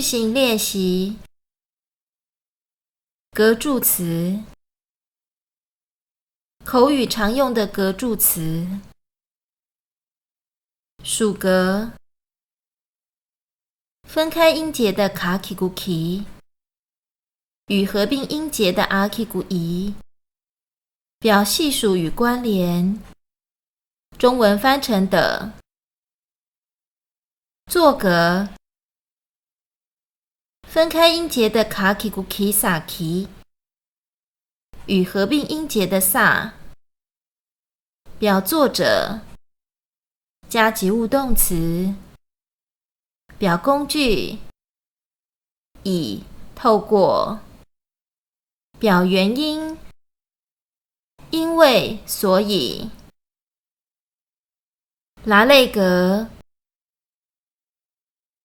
型练习格助词，口语常用的格助词：属格，分开音节的卡基古奇与合并音节的阿基古伊，表系数与关联。中文翻成的作格，分开音节的卡基古奇萨奇与合并音节的萨，表作者加及物动词，表工具以透过，表原因因为所以。拉类格，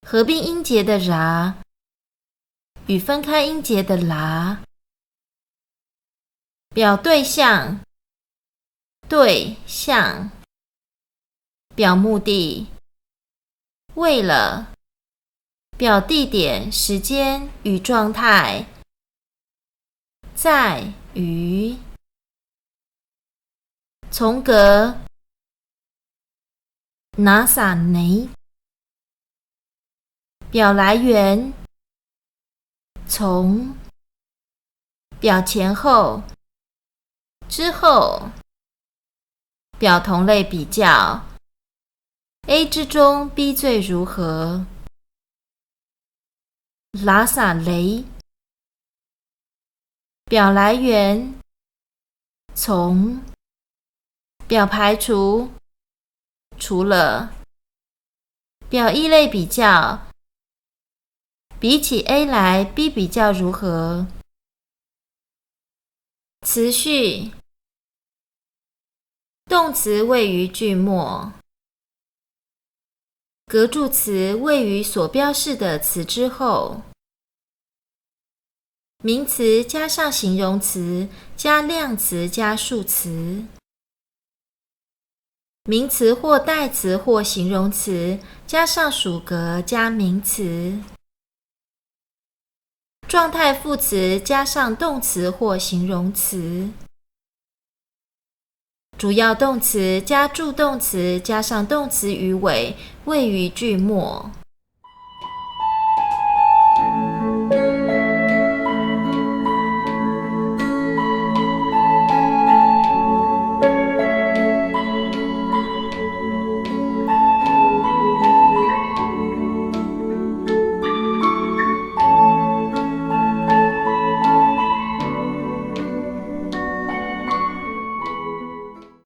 合并音节的拉与分开音节的拉，表对象对象，表目的为了，表地点时间与状态在于。从格nasa 内，表来源从，表前后之后，表同类比较 A 之中 B 最如何。拉萨雷，表来源从，表排除除了，表异类比较比起 A 来 B 比较如何。词序，动词位于句末，格助词位于所标示的词之后，名词加上形容词加量词加数词，名词或代词或形容词加上属格加名词，状态副词加上动词或形容词，主要动词加助动词加上动词语尾位于句末。